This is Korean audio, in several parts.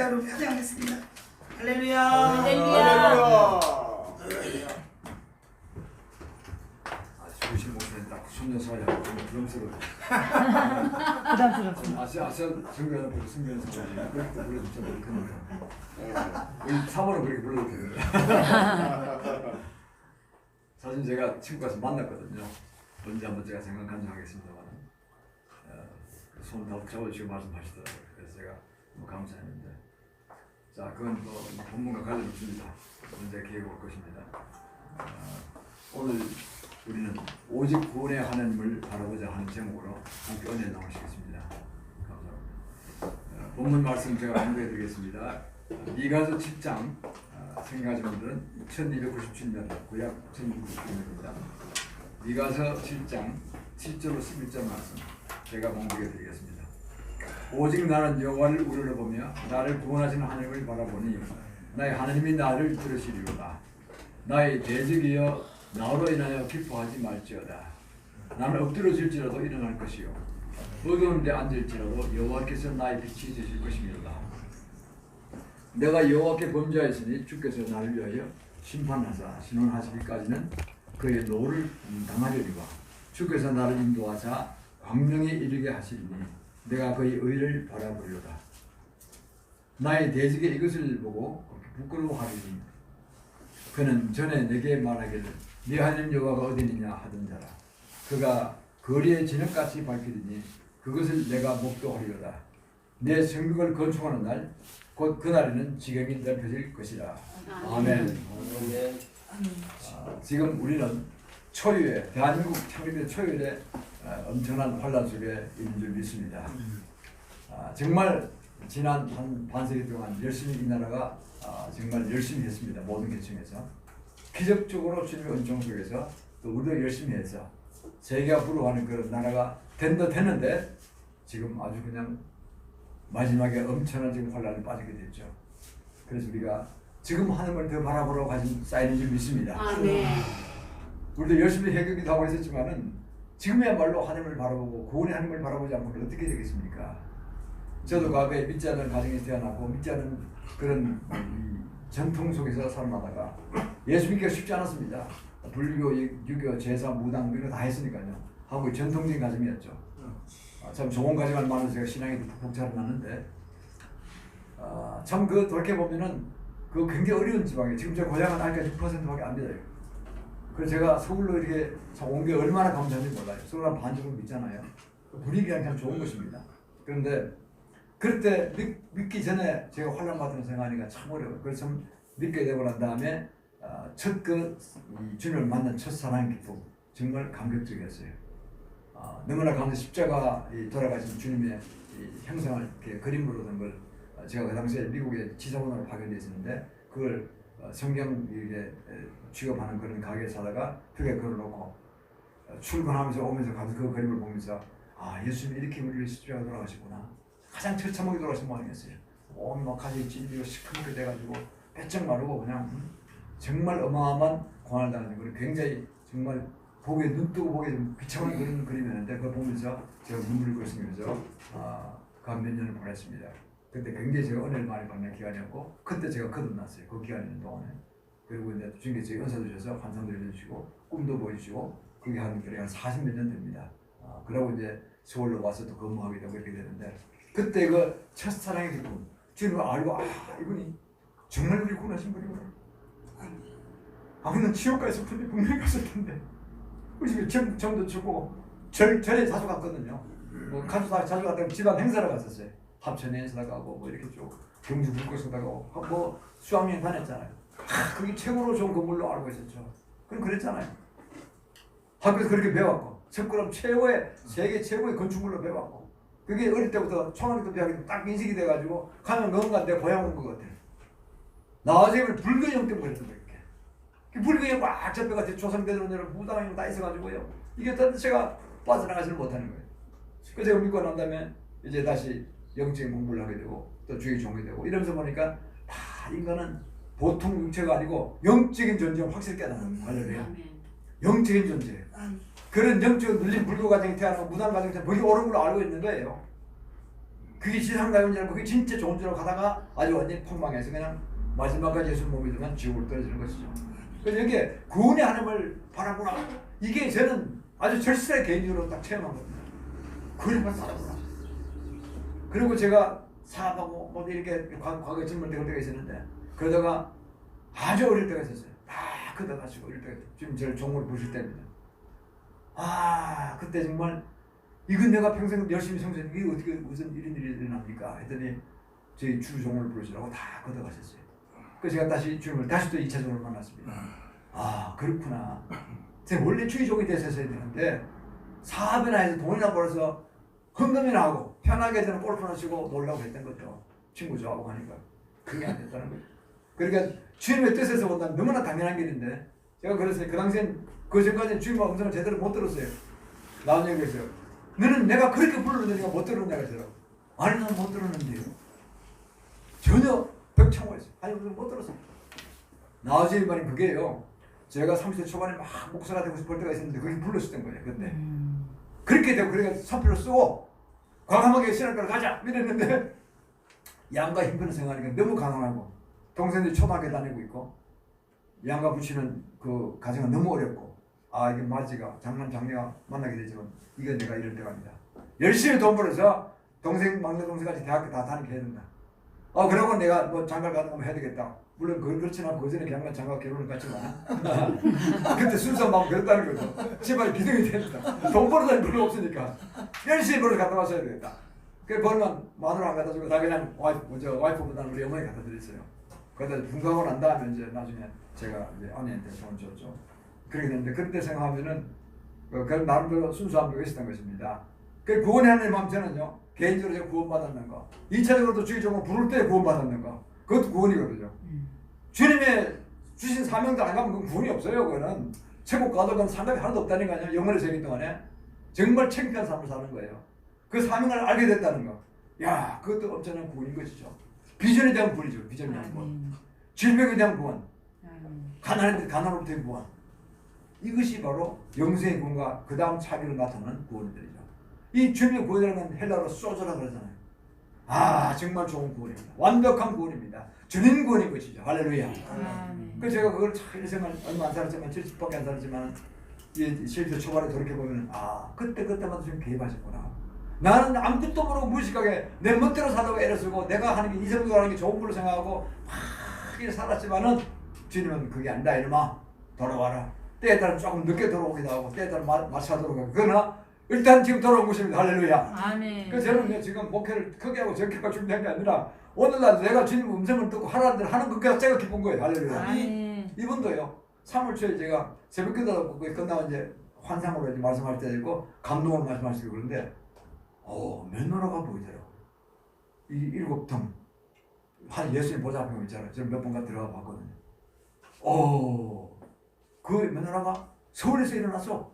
할렐루야로 회장했습니다. 할렐루야. 할렐루야. 주신 목사님 딱 순녀사야 부담스러워. 부담스럽습니다. 아시아 정교한 보고 승리하는 사람이 그렇게 불러도 진짜 그러니까 우리 3월은 그렇게 불러도 되거든요. 사실 제가 친구 가서 만났거든요. 언제 한번 제가 생각 간증하겠습니다만 손 잡아주시고 말씀하시더라고요. 그래서 제가 너무 감사했는데 자 그건 또 본문과 관련 없습니다. 언제 기회가 올 것입니다. 오늘 우리는 오직 구원의 하나님을 바라보자 하는 제목으로 함께 은혜 나누시겠습니다. 감사합니다. 본문 말씀 제가 공부해 드리겠습니다. 미가서 7장 생각하시는 분들은 1297년 구약 1297년입니다. 미가서 7장 7절로 11절 말씀 제가 공부해 드리겠습니다. 오직 나는 여호와를 우러러보며 나를 구원하시는 하나님을 바라보니 나의 하나님이 나를 들으시리로다. 나의 대적이여 나로 인하여 기뻐하지 말지어다. 나는 엎드러질지라도 일어날 것이요 어두운 데 앉을지라도 여호와께서 나의 빛이 되실 것이미로다. 내가 여호와께 범죄하였으니 주께서 나를 위하여 심판하사 신원하시기까지는 그의 노를 당하려니와 주께서 나를 인도하사 광명에 이르게 하시리니 내가 그의 의를 바라보리로다. 나의 대적의 이것을 보고 부끄러워하리니 그는 전에 내게 말하기를 네 하나님 여호와가 어디니냐 하던 자라. 그가 거리에 진흙같이 밝히리니 그것을 내가 목도하리로다. 내 성벽을 건축하는 날 곧 그날에는 지경이 넓혀질 것이라. 아멘. 지금 우리는 초유의 대한민국 창립의 초유의 엄청난 환란 속에 있는 줄 믿습니다. 정말 지난 한 반세기 동안 열심히 이 나라가 정말 열심히 했습니다. 모든 계층에서 기적적으로 주님의 은총 속에서 또 우리도 열심히 해서 세계가 부러워하는 그런 나라가 됐는데 지금 아주 그냥 마지막에 엄청난 지금 혼란에 빠지게 됐죠. 그래서 우리가 지금 하나님을 더 바라보러 가진 사인인 줄 믿습니다. 아멘. 우리도 열심히 해결기도 하고 있었지만은 지금이야말로 하나님을 바라보고 구원의 하나님을 바라보지 않고 어떻게 되겠습니까? 저도 과거에 믿지 않는 가정에 태어나고 믿지 않는 그런 전통 속에서 살아나다가 예수 믿기가 쉽지 않았습니다. 불교, 유교, 제사, 무당 이런 거 다 했으니까요. 한국의 전통적인 가정이었죠. 참 좋은 가정을 만나서 제가 신앙이 푹푹 자라났는데 참 그 돌이켜보면은 그 굉장히 어려운 지방에 지금 제 고향은 아직까지 6%밖에 안 돼요. 그래서 제가 서울로 이렇게 온 게 얼마나 감사한지 몰라요. 서울 한 반 정도 믿잖아요. 분위기가 참 좋은 것입니다. 그런데 그럴 때 믿기 전에 제가 환란 받은 생각하니까 참 어려워요. 그래서 참 믿게 되고 난 다음에 첫 주님을 만난 첫 사랑의 기쁨 정말 감격적이었어요. 너무나 감사 십자가 돌아가신 주님의 형상을 이렇게 그림으로 된 걸 제가 그 당시에 미국에 지사원으로 파견되어 있었는데 그걸 성경 이렇게 취급하는 그런 가게에 사다가 벽에 걸어놓고 출근하면서 오면서 가서 그 그림을 보면서 예수님이 이렇게 우리를 위해서 십자가 돌아가셨구나. 가장 처참하게 돌아가신 모양이었어요. 막 가지 찔리고 시커멓게 돼가지고 빼쩍 마르고 그냥 정말 어마어마한 고난을 당하는 걸 굉장히 정말 보기에 눈뜨고 보기에 좀 비참한 그런 그림이었는데 그걸 보면서 제가 눈물을 끓으면서 그 한 몇 년을 보냈습니다. 그때 굉장히 제가 은혜를 많이 받는 기간이었고 그때 제가 거듭났어요. 그 기간 있는 동안에. 그리고 이제 주님께서 제게 은사 주셔서 환상도 해주시고 꿈도 보여주시고 그게 한 40몇 년 됩니다. 그러고 이제 서울로 와서 또 근무하게 되고 이렇게 되는데 그때 그 첫사랑의 기쁨 주님을 알고 이분이 정말 우리 구원하신 분이구나. 우리는 지옥 가 있을 텐데 분명히 갔을 텐데 우리 집에 정도 주고 절에 자주 갔거든요. 뭐 자주 갔다가 집안 행사를 갔었어요. 합천에 행사 가고 뭐 이렇게 쭉 경주 불꽃에 가고 뭐 수학여행 다녔잖아요. 그게 최고로 좋은 건물로 알고 있었죠. 그럼 그랬잖아요. 학교에서 그렇게 배웠고 석굴암 세계 최고의 건축물로 배웠고 그게 어릴 때부터 초등학교 때부터 딱 인식이 돼가지고 가면 뭔가 내 고향 온 것 같아요. 나중에 불교형 때문에 그랬던 거예요. 불교형 꽉 잡혀가지고 조선대로 내려 무당형 다 있어가지고요. 이게 전체가 빠져나가지를 못하는 거예요. 그래서 제가 믿고 난 다음에 이제 다시 영적인 공부를 하게 되고 또 주의 종이 되고 이러면서 보니까 인간은 보통 육체가 아니고 영적인 존재를 확실히 깨닫는 거예요. 영적인 존재. 그런 영적인 눌린 불교 가정이 태어나고 무당 가정이 태어나고 거기 옳은 걸로 알고 있는 거예요. 그게 지상가요인 줄 알고 그게 진짜 좋은 줄 알고 가다가 아주 완전히 폭망해서 그냥 마지막까지 예수 못 믿으면 지옥으로 떨어지는 것이죠. 그래서 이게 구원의 하나님을 바라구나. 이게 저는 아주 절실하게 개인적으로 딱 체험한 겁니다. 그걸 바라구나. 그리고 제가 사업하고 뭐 이렇게 과거에 젊을 때 그럴 때가 있었는데 그러다가 아주 어릴 때가 있었어요. 다 커다가지고 어릴 때 지금 저를 종으로 부실 때입니다. 그때 정말 이건 내가 평생 열심히 성수했는데 이게 어떻게 무슨 이런 일이 일어납니까? 했더니 저희 주종을 부르시라고 다 걷어가셨어요. 그래서 제가 다시 주님을 다시 또 2차적으로 만났습니다. 그렇구나. 제가 원래 주의종이 됐었어야 되는데 사업이나 해서 돈이나 벌어서 헌금이나 하고 편하게 저는 골프나 치고 놀라고 했던 거죠. 친구 좋아하고 하니까 그게 안 됐다는 거예요. 그러니까 주님의 뜻에서 본다면 너무나 당연한 길인데 제가 그랬어요. 그 당시엔 그 전까지는 주님의 음성을 제대로 못 들었어요. 나온 얘기가 있어요. 너는 내가 그렇게 불렀는데 네가 못 들었냐 그랬어요. 아니 난 못 들었는데요. 전혀 벽창호했어요. 아니 못 들었어요. 나중에 말인 그게요. 제가 30대 초반에 막 목사가 되고 싶을 때가 있었는데 그게 불렀었던 거예요. 그때 그렇게 되고 그러니까 사표를 쓰고 과감하게 신학교를 가자 이랬는데 양가 힘든 생활이니까 너무 가난하고 동생들이 초등학교 다니고 있고 양가 부치는 그 가정은 너무 어렵고 이게 마지가 장녀가 만나게 되지만 이건 내가 이럴 때가 아니다. 열심히 돈 벌어서 동생 막내 동생까지 대학교 다 다니게 해야 된다. 그러고 내가 뭐 장가 가는 거 해야 되겠다. 물론 그렇지는 않고 그 전에 그냥 장가 결혼을 갔지만 그때 순수한 마음 그랬다는 거죠. 집안에 기둥이 됩니다. 돈 벌어 다니 별로 없으니까 열심히 벌어 갖다 왔어야 되겠다. 그 벌면 마누라 안 갖다 주고 다 그냥 와이프보다는 우리 어머니 갖다 드렸어요. 그러다 분가하고 난 다음에 이제 나중에 제가 이제 아내한테 돈 줬죠. 그렇게 됐는데 그때 생각하면은 그런 나름대로 순수한 게 있었던 것입니다. 그 구원의 하나님 마음 저는요 개인적으로 제가 구원받았는 거, 2차적으로도 주의적으로 부를 때 구원받았는 거, 그것도 구원이거든요. 주님의 주신 사명도 안 가면 그건 구원이 없어요. 그거는 천국 가도 그건 상관이 하나도 없다는 거 아니에요. 영원의 세계 동안에 정말 창피한 삶을 사는 거예요. 그 사명을 알게 됐다는 거, 그것도 엄청난 구원인 것이죠. 비전에 대한 구원이죠. 비전에 대한 구원, 질병에 대한 구원, 가난으로부터의 구원. 이것이 바로 영생의 구원과 그 다음 차기로 나타나는 구원들이죠. 이 주님의 구원이라는 건 헬라어로 소저라 그러잖아요. 정말 좋은 구원입니다. 완벽한 구원입니다. 주님 구원인 것이죠. 할렐루야. 그래서 제가 그걸 참 일생을 얼마 안 살았지만 70밖에 안 살았지만 실제 초반에 돌이켜보면 그때마다 좀 개입하셨구나. 나는 아무것도 모르고 무식하게 내 멋대로 살려고 애를 쓰고 내가 하는 게 이성적으로 하는 게 좋은 걸로 생각하고 막 살았지만은 주님은 그게 아니다. 이놈아 돌아와라. 때에 따라 조금 늦게 돌아오기도 하고 때에 따라 마차도록 하고 그러나 일단 지금 돌아온 것입니다. 할렐루야. 아멘. 그래서 저는 지금 목회를 크게 하고 적게 하고 준비한 게 아니라 오늘날 내가 주님 음성을 듣고 하라는 대로 하는 것까지 제가 기쁜 거예요. 할렐루야. 아멘. 이분도요. 3월 초에 제가 새벽기도 끝나고 이제 환상으로 이제 말씀할 때 있고 감동으로 말씀하시고 그런데 면허라가 보이더라고요. 이 7통 한 예수님 보좌 앞에 있잖아요. 제가 몇 번가 들어가 봤거든요. 그 면허라가 서울에서 일어나서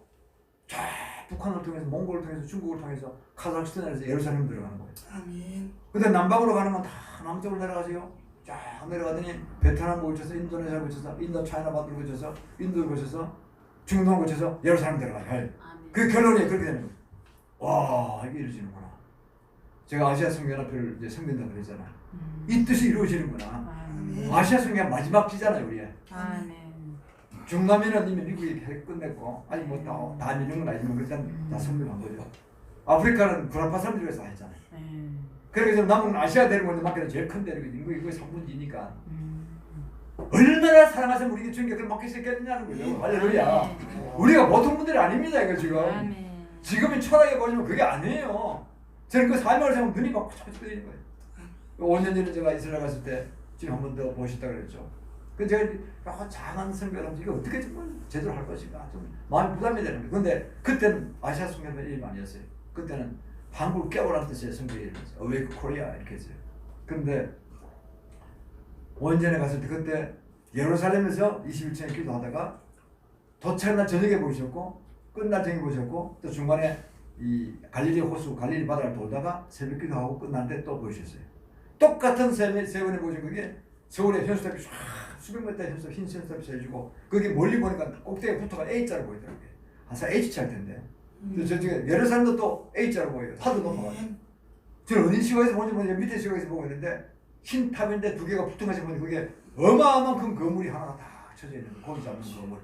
북한을 통해서 몽골을 통해서 중국을 통해서 카자흐스탄에서 예루살렘 들어가는 거예요. 아멘. 근데 남방으로 가는 건 다 남쪽으로 내려가세요. 쫙 내려가더니 베트남을 거쳐서 인도네시아를 거쳐서 인도 차이나 반도를 거쳐서 인도를 거쳐서 중동을 거쳐서 예루살렘 들어가요. 그 결론이 그렇게 되는 거예요. 이게 이루어지는구나. 제가 아시아 성교연합회를 이제 섬긴다고 그랬잖아요. 이 뜻이 이루어지는구나. 아시아 성교가 마지막 기잖아요, 우리의. 중남미는 이미 미국이 끝냈고 아니 다 미는 건 아니지만 일단 다 성공한 거죠. 아프리카는 구라파 사람들이 다 했잖아요. 그래서 남은 아시아 대륙을 맡기는 제일 큰 대륙이 인구의 3분의 2니까 얼마나 사랑하시면 우리 주님께 그걸 맡길 수 있겠느냐는 거죠. 할렐루야. 우리가 보통 분들이 아닙니다. 이거 지금의 철학에 보시면 그게 아니에요. 저는 그 삶을 생각하면 눈이 막 촉촉해지는 거예요. 5년 전에 제가 이스라엘 갔을 때 지금 한 번 더 보셨다 그랬죠. 그 제가 작은 선교를 이게 어떻게 정말 제대로 할 것인가 좀 마음이 부담이 되는 거예요. 근데 그때는 아시아 선교는 이름이 아니었어요. 그때는 한국을 깨우라는 뜻의 선교의 이름이었어요. Awake Korea 이렇게 했어요. 근데 5년 전에 갔을 때 그때 예루살렘에서 21층에 기도하다가 도착한 날 저녁에 보셨고 끝날 저녁에 보셨고 또 중간에 이 갈릴리 호수 갈릴리 바다를 돌다가 새벽 기도하고 끝났는데 또 보셨어요. 똑같은 세 번에 보신 그게 서울의 현수탑이 쫙 수백 미터 흰 현수탑이 세워지고 거기 멀리 보니까 꼭대기에 붙어가 A자로 보이더라고요. 항상 H자 할 텐데. 저쪽에 예루살렘도 또 A자로 보여요. 하도 높아가지고. 저는 어디 시각에서 보는지 모르겠는데 밑에 시각에서 보고 있는데 흰 탑인데 두 개가 붙은것이 보니 그게 어마어마한 큰 건물이 하나가 다 쳐져 있는 거예요. 고기 잡는 건물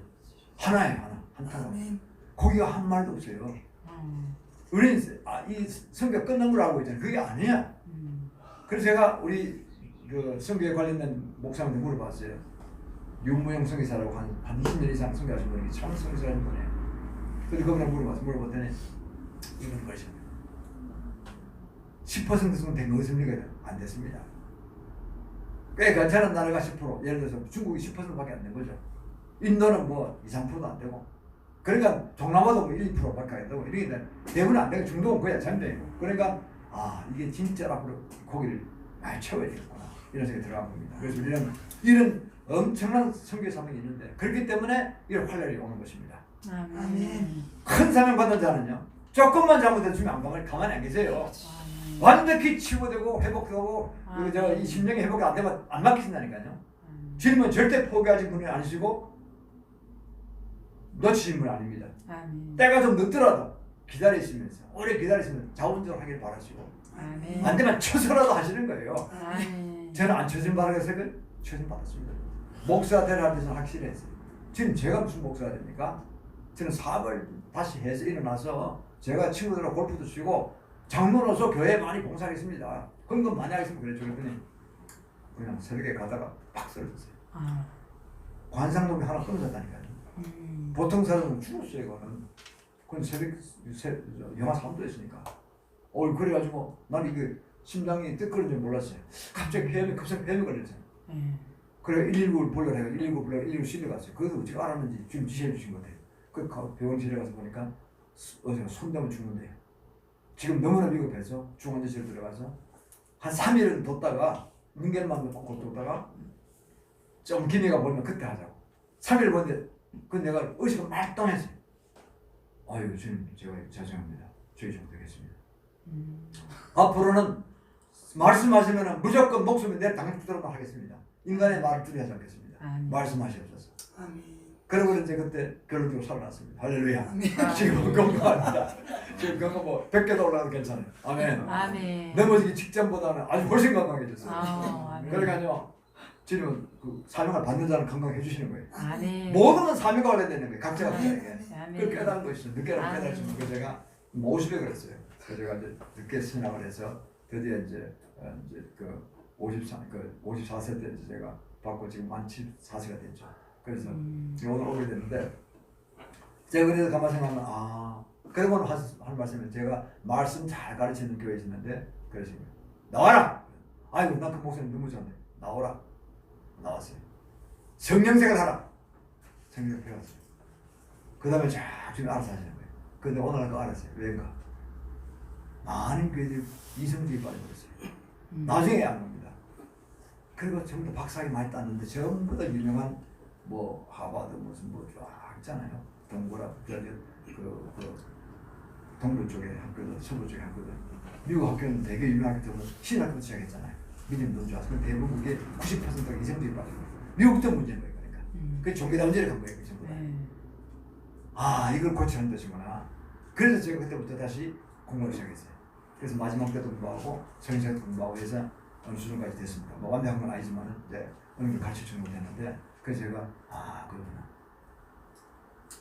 하나에 하나 한 탑은 고기가 한 마리도 없어요. 우리는 이 성경 끝난 걸 알고 있잖아요. 그게 아니야. 그래서 제가 우리 그 성경에 관련된 목사님한테 물어봤어요. 윤무영 성교사라고 한 20년 이상 성교하신 분이 참 성교사라는 분이에요. 근데 그분한테 물어봤더니 이런 것입니다. 10% 정도 된 것입니까? 안 됐습니다. 꽤 괜찮은 나라가 10%, 예를 들어서 중국이 10%밖에 안 된 거죠. 인도는 뭐 2, 3%도 안 되고. 그러니까 동남아도 뭐 1, 2%밖에 안 되고 이렇게 대부분 안 되고 중동은 거의 전쟁이고. 그러니까 이게 진짜 앞으로 고기를 많이 채워야 되겠구나 이런 생각이 들어간 겁니다. 그래서 우리는 이런 엄청난 선교 사명이 있는데 그렇기 때문에 이런 환란이 오는 것입니다. 아멘. 큰 사명 받는 자는요 조금만 잘못해주면 가만히 안 계세요. 완벽히 치유되고 회복되고 이 심령이 회복이 안 되면 안 막히신다니까요. 주님은 절대 포기하신 분이 아니시고 놓치신 분이 아닙니다. 때가 좀 늦더라도 기다리시면서 오래 기다리시면 자원적으로 하길 바라시고 안 되면 쳐서라도 하시는 거예요. 저는 안 쳐진 바라겠어요? 쳐진 받았습니다. 목사 되라 해서 확실했어요. 지금 제가 무슨 목사가 됩니까? 저는 사업을 다시 해서 일어나서 제가 친구들하고 골프도 치고 장로로서 교회에 많이 봉사하겠습니다. 헌금 많이 하겠습니다. 그랬죠. 그랬더니 그냥 새벽에 가다가 팍 쓰러졌어요. 관상놈이 하나 끊어졌다니까요. 보통 사람은 죽었어요. 그건 새벽 영하 3도 했으니까. 그래가지고 난 이게 심장이 뜨거운 줄 몰랐어요. 갑자기 급성 폐렴이 걸렸어요. 그래 119를 불러라 해서 119 불러라 119 실려갔어요. 그것도 어떻게 알았는지 지금 지시해 주신 것 같아요. 그 병원실에 가서 보니까 어제가 손대면 죽는데요. 지금 너무나 비겁해서 중환자실에 들어가서 한 3일은 뒀다가 문결만 꼭 뒀다가 좀 기미가 보면 그때 하자고. 3일 보는데 내가 의식을 말똥했어요. 주님 제가 죄송합니다. 죄 좀 되겠습니다. 앞으로는 말씀하시면 무조건 목숨이 내 당장 붙들어만 하겠습니다. 인간의 말을 두려워하지 않겠습니다. 말씀하시옵소서. 그러고 이제 그때 결론적으로 살아났습니다. 할렐루야. 지금 건강합니다. 지금 건강 100개도 올라도 괜찮아요. 아멘. 넘어지기 직전보다는 아주 훨씬 건강해졌어요. 그러니까요. 지금 그 사명을 받는 자는 건강해 주시는 거예요. 모든 건 사명과 관련되는 거예요. 각자가 각자에게. 그걸 깨달은 거 있어요. 늦게라도 깨달으시면 그 제가 50에 그랬어요. 그래서 제가 이제 늦게 신학을 해서 드디어 이제 그 54세 때 이제 제가 받고 지금 만 74세가 됐죠. 그래서 오늘 오게 됐는데 제가 그래서 가만 생각하면 그러고는 한 말씀은 제가 말씀 잘 가르치는 교회에 있었는데 그러시면 나와라. 나 그 목사님 너무 좋네. 나오라. 나왔어요. 성령생활 하라. 성령생활 배웠어요. 그 다음에 쫙 지금 알아서 하시는 거예요. 근데 오늘 그거 알았어요. 왜인가? 많은 교회들이 이성주의 빠져버렸어요. 나중에 안 겁니다. 그리고 전부 다 박사학위 많이 땄는데 전부 다 유명한 하버드 무슨 쫙 있잖아요. 동부라 동부 쪽에 학교도 서부 쪽에 학교도 미국 학교는 되게 유명한 학교도 신학교 시작했잖아요. 믿음 너무 좋아서 대부분 그게 90%가 이성주의 빠지고 미국도 문제인 거예요. 그러니까 그 종교단체를 간 거예요. 전부 다. 이걸 고치는 것이구나. 그래서 제가 그때부터 다시 공부를 시작했어요. 그래서 마지막 때도 공부하고 성경도 공부하고 해서 어느 수준까지 됐습니다. 완벽한 건 아니지만 이제 어느 정도 가르쳐주는 건 됐는데 그래서 제가 그렇구나.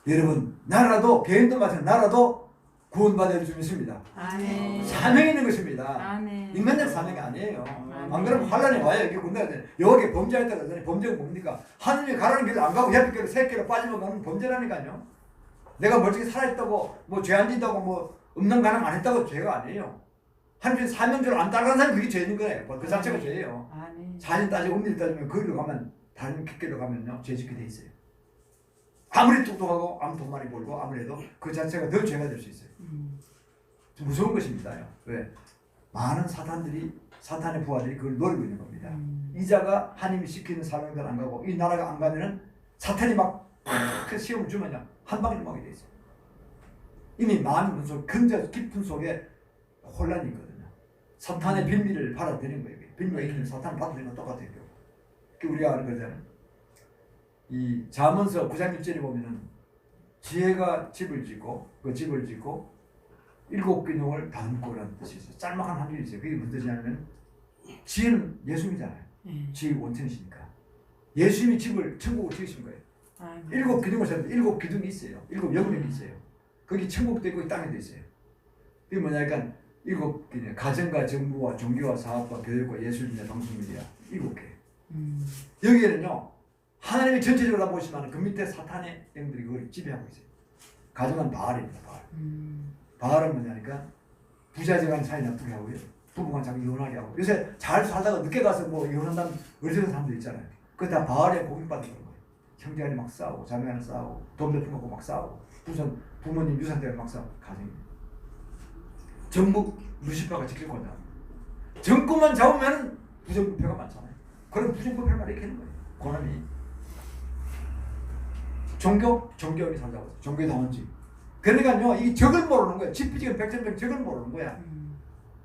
여러분 나라도 개인도 마찬가지로 나라도 구원받을 줄 믿습니다. 사명이 있는 것입니다. 인간적 사명이 아니에요. 안 그러면 환란이 와요. 이게 군대가 돼. 여기 범죄할 때가 되니 범죄가 뭡니까? 하느님이 가라는 길을 안 가고 옆에 길로 새 길로 빠지면 가는 범죄라니까요. 내가 멀쩡히 살아있다고 죄 안 짓다고 음란 가능 안 했다고 죄가 아니에요. 하나님의 사명대로 안 따라가는 사람이 그게 죄인 거예요. 그 자체가 죄예요. 사실 따지고 음리를 따지면 거기로 가면 다른 길로 가면요 죄 짓게 돼 있어요. 아무리 똑똑하고 아무리 돈 많이 벌고 아무래도 그 자체가 더 죄가 될 수 있어요. 무서운 것입니다. 왜? 많은 사탄의 부하들이 그걸 노리고 있는 겁니다. 이자가 하나님이 시키는 사명대로 안 가고 이 나라가 안 가면은 사탄이 막 시험을 주면요 한 방에 먹게 돼 있어요. 이미 많은 분속 근저 깊은 속에 혼란이 있거든요. 사탄의 빌미를 받아들이는 거예요. 빌미가 있는 사탄을 받아들이는 건 똑같아요. 우리가 아는 거잖아요. 이 잠언서 9장 1절에 보면은 지혜가 집을 짓고 그 집을 짓고 일곱 기둥을 다듬고라는 뜻이 있어요. 짤막한 한 줄이 있어요. 그게 무슨 뜻이냐면 지혜는 예수님이잖아요. 지혜의 원천이시니까. 예수님이 집을 천국을 지으신 거예요. 일곱 기둥을 세웠는데 일곱 기둥이 있어요. 일곱 영역이 있어요. 거기 천국도 있고 땅에도 있어요. 그게 뭐냐니까 일곱 개 가정과 정부와 종교와 사업과 교육과 예술이나 방송미디어 일곱 개. 여기에는요 하나님이 전체적으로 다 보시면 그 밑에 사탄의 영들이 그걸 지배하고 있어요. 가정은 바알입니다. 바알. 바알은 뭐냐니까 부자지간 사이 나쁘게 하고요. 부부간 자기 이혼하게 하고 요새 잘 살다가 늦게 가서 뭐 이혼한다는 어리석은 사람도 있잖아요. 그거 다 바알에 공격받는 거예요. 형제간에 막 싸우고 자매간에 싸우고 돈 몇 푼 갖고 막 싸우고 부모님 유산 때문에 막 싸우고 가정입니다. 전부 루시파가 직접 권장합니다. 정권만 잡으면 부정부패가 많잖아요. 그런 부정부패를 막 일으키는 거예요. 권한이. 종교형이 살자고 했어요. 종교의 당원지. 그러니까요, 이 적을 모르는 거예요. 지피지금 백전백 적을 모르는 거야.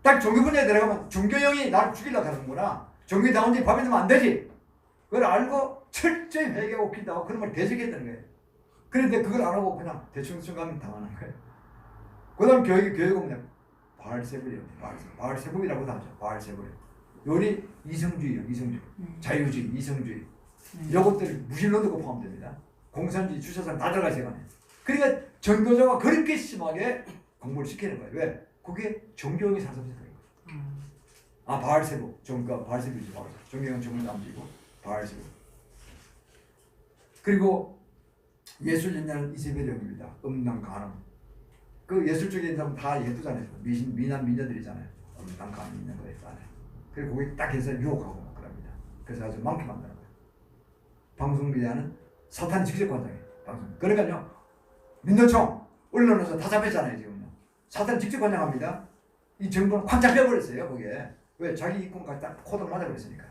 딱 종교 분야에 들어가면 종교형이 나를 죽이려고 하는구나. 종교의 당원지 밥에 넣으면 안 되지. 그걸 알고 철저히 회개하고 기도하고 그런 걸 대적했다는 거예요. 그런데 그걸 안 하고 그냥 대충 가면 당하는 거예요. 그 다음 교육은 그냥 바알세불이에요. 바알세불이라고도 하죠. 바알세불. 요리 이성주의요. 이성주의. 자유주의, 이성주의. 이것들이 무신론도 포함됩니다. 공산주의, 주체상 다 들어가 있어요. 그러니까 전도자가 그렇게 심하게 공부를 시키는 거예요. 왜? 그게 종교형이 사섭시는 거예요. 바알세부. 바알세부이죠. 종교형 종교남지고 바알세부. 그리고 예술 연자는 이세벨형입니다. 음란 간음. 그 예술 쪽에 있는 사람 다 예쁘잖아요. 미남 미녀들이잖아요. 음란 간음 있는 거예요. 그리고 거기 딱 해서 유혹하고 막 그럽니다. 그래서 아주 많게 만드는 거예요. 방송 미디어는 사탄이 직접 관장해요. 방송. 그러니까요. 민노총 언론에서 다 잡혔잖아요. 지금요. 사탄이 직접 관장합니다. 이 정부는 콱 잡혀버렸어요. 거기에. 왜? 자기 이권 갖다 코드 맞아버렸으니까.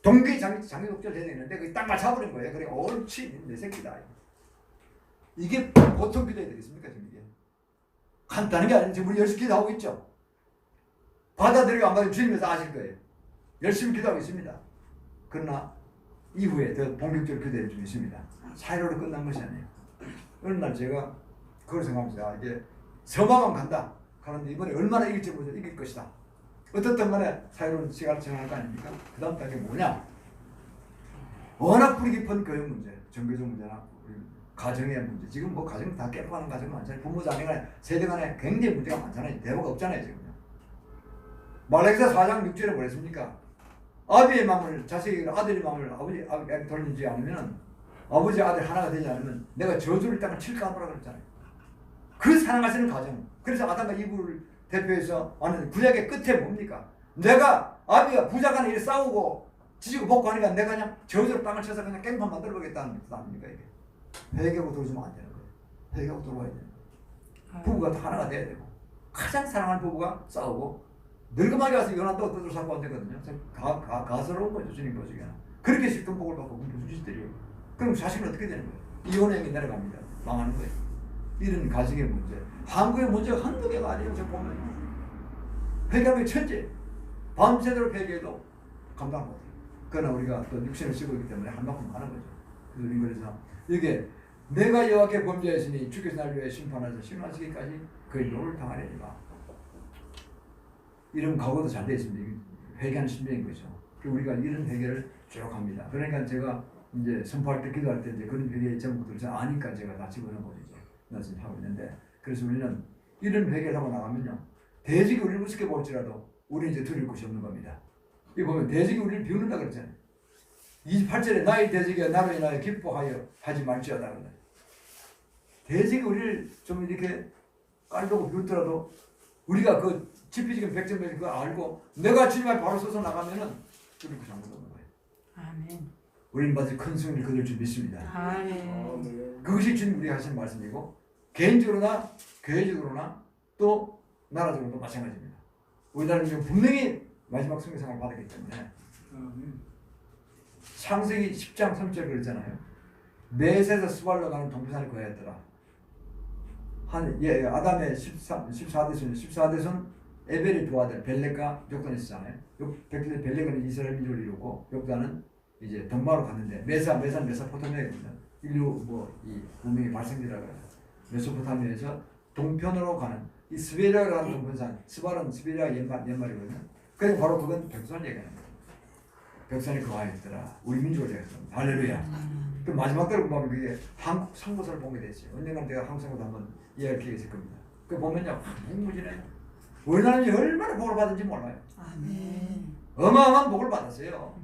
동기 장기 독재를 해야 되는데 그게 딱 맞춰버린 거예요. 그래 옳지 내 새끼다. 이게 보통 기도해야 되겠습니까? 지금 이게. 간단한 게 아니지. 우리 열심히 기도하고 있죠. 받아들이고 안 받으면 주님께서 아실 거예요. 열심히 기도하고 있습니다. 그러나 이후에 더 본격적으로 기도할 좀 있습니다. 사이로로 끝난 것이 아니에요. 어느 날 제가 그걸 생각합니다. 이게 서마만 간다. 가는데 이번에 얼마나 이길지 모르죠. 이길 것이다. 어떻든 간에 사이로는 시간을 정할 거 아닙니까? 그 다음 단계 뭐냐? 워낙 뿌리 깊은 교육 문제, 종교적 문제나 가정의 문제. 지금 뭐 가정 다 깨져가는 가정 많잖아요. 부모 자녀 간에 세대 간에 굉장히 문제가 많잖아요. 대화가 없잖아요. 지금요. 말라기서 4장 6절에 뭐랬습니까? 아비의 마음을 자식이 아들의 마음을 아버지 돌리지 않으면 아버지 아들 하나가 되지 않으면 내가 저주를 땅을 칠까 하노라 그랬잖아요. 그 사랑하시는 가정. 그래서 아담과 이브를 대표해서 하는 구약의 끝에 뭡니까? 내가 아비가 부자 간에 이렇게 싸우고 지지고 볶고 하니까 내가 그냥 저주로 땅을 쳐서 그냥 깽판 만들어 보겠다는 뜻 아닙니까 이게? 회개하고 돌아오면 안 되는 거예요. 회개하고 돌아와야 되는 거예요. 부부가 다 하나가 돼야 되고 가장 사랑하는 부부가 싸우고 늙음하게 와서 이혼한다고 뜻을 잡고 안 되거든요. 가스러운 거죠. 주님 보시기에는. 그렇게 실컷 복을 받고 공부 주시더래요. 그럼 자식은 어떻게 되는 거예요? 이혼의 행위 내려갑니다. 망하는 거예요. 이런 가정의 문제. 한국의 문제가 한두 개가 아니에요. 저 보면. 회개하면 천재. 밤새도록 회개해도 감당 못해요. 그러나 우리가 또 육신을 쓰고 있기 때문에 한 만큼 하는 거죠. 그래서 이게 내가 여호와께 범죄했으니 주께서 날 위해 심판하셔서 심판하시기까지 그의 노를 당하려니와. 이런 각오도 잘 되어 있습니다. 회개하는 심정인 거죠. 우리가 이런 회개를 쭉 합니다. 그러니까 제가 이제 선포할 때 기도할 때 이제 그런 회개의 제목들을 잘 아니까 제가 다 집어넣어 이제 나중에 하고 있는데 그래서 우리는 이런 회개를 하고 나가면요. 대적이 우리를 우습게 볼지라도 우리는 이제 두려울 것이 없는 겁니다. 이 보면 대적이 우리를 비웃는다 그랬잖아요. 28절에 나의 대적이 나로 인하여 기뻐하여 하지 말지어다 그러네. 대적이 우리를 좀 이렇게 깔보고 비웃더라도 우리가 그 지피지금 백전백전 그거 알고 내가 주님 앞에 바로 서서 나가면은 두려울 것이 아무도 없는 거예요. 아멘. 우리는 받을 큰 승리를 거둘 줄 믿습니다. 아멘. 그것이 주님 우리가 하시는 말씀이고 개인적으로나 교회적으로나 또 나라적으로도 마찬가지입니다. 우리나라는 지금 분명히 마지막 성경상을 받았기 때문에 창세기 10장 3절 그랬잖아요. 넷에서 스발로 가는 동편산에 거하였더라. 아담의 14대손 에벨의 두 아들 벨렉과 욕단이 있었잖아요. 벨렉은 이스라엘 민족을 이루고 욕단은 이제 동방으로 갔는데 메소포타미아입니다. 인류 이 문명이 발생지라고 해요. 메소포타미아에서 동편으로 가는 이 스베리아라는 동분산, 스발은 스베리아 옛말이거든요. 그래서 바로 그건 백두산 얘기하는 거예요. 백두산이 그 안에 있더라. 우리 민족을 얘기했습니다. 할렐루야. 그 마지막 때로 보면 그게 한국 상고서를 보게 됐어요. 언젠가 내가 한국 상고도 한번 이야기할 기회가 있을 겁니다. 그 보면요, 무지무지해요. 우리나라는 얼마나 복을 받은지 몰라요. 아멘. 어마어마한 복을 받았어요.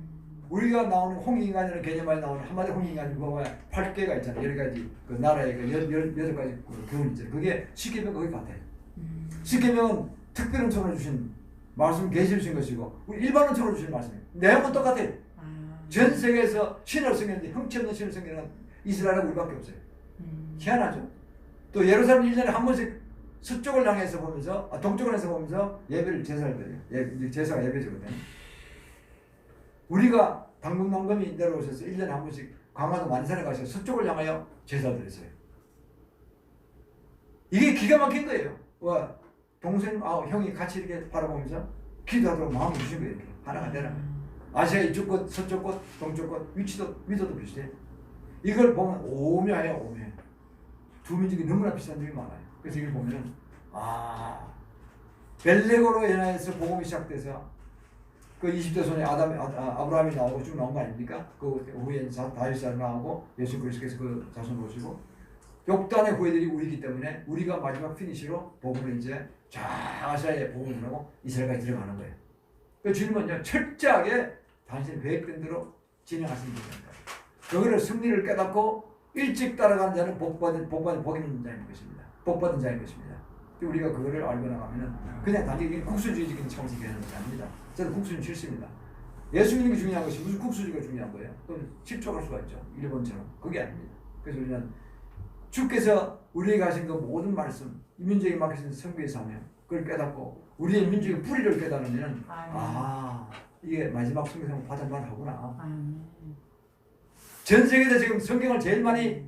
우리가 나오는 홍익인간이라는 개념에 나오는 한마디 홍익인간이 뭐가 8개가 있잖아요. 여러 가지 그 나라의 그 18가지 그 교훈 있잖아요. 그게 십계명 거기 같아요. 십계명은 특별한 처분을 주신 말씀 계시를 주신 것이고 우리 일반은 처분을 주신 말씀이에요. 내용은 똑같아요. 전 세계에서 신을 섬기는데 형체 없는 신을 섬기는 이스라엘하고 우리밖에 없어요. 희한하죠. 또 예루살렘 1년에 한 번씩 서쪽을 향해서 보면서 동쪽을 향해서 보면서 예배를 제사를 드려요. 제사가 예배제거든요. 우리가 당분방금이 내려오셔서 1년에 한 번씩 강화도 만산에 가셔서 서쪽을 향하여 제사를 드렸어요. 이게 기가 막힌 거예요. 와, 동생 형이 같이 이렇게 바라보면서 기도하도록 마음을 주신 거예요. 이렇게. 하나가 되라. 아시아 이쪽 곳, 서쪽 곳, 동쪽 곳, 위도도 비슷해요. 이걸 보면 오묘해요, 오묘해. 두 민족이 너무나 비슷한 점이 많아요. 그래서 이걸 보면은 벨레고로 인하여서 복음이 시작돼서 그 20대 손에 아브라함이 나오고 쭉 나온 거 아닙니까? 그 후에 다윗이 나오고 예수 그리스도께서 그 자손을 오시고 욕단의 후예들이 우리이기 때문에 우리가 마지막 피니시로 복음을 이제 아시아에 복음을 전하고 이스라엘까지 들어가는 거예요. 그 주님은요 철저하게 당신의 계획된 대로 진행하시는 분입니다. 그거를 승리를 깨닫고 일찍 따라가는 자는 복이 있는 자인 것입니다. 복받은 자인 것입니다. 우리가 그거를 알고 나가면은 그냥 단지 국수주의적인 차원에서 얘기하는 것이 아닙니다. 저는 국수는 싫습니다. 예수 믿는 게 중요한 것이 무슨 국수주의가 중요한 거예요? 또는 집착할 수가 있죠. 일본처럼. 그게 아닙니다. 그래서 우리는 주께서 우리에게 하신 그 모든 말씀, 이 민족에 맡기신 성교의 사명, 그걸 깨닫고 우리의 민족의 뿌리를 깨닫으면 이게 마지막 성경상 받을만 하구나. 전 세계에서 지금 성경을 제일 많이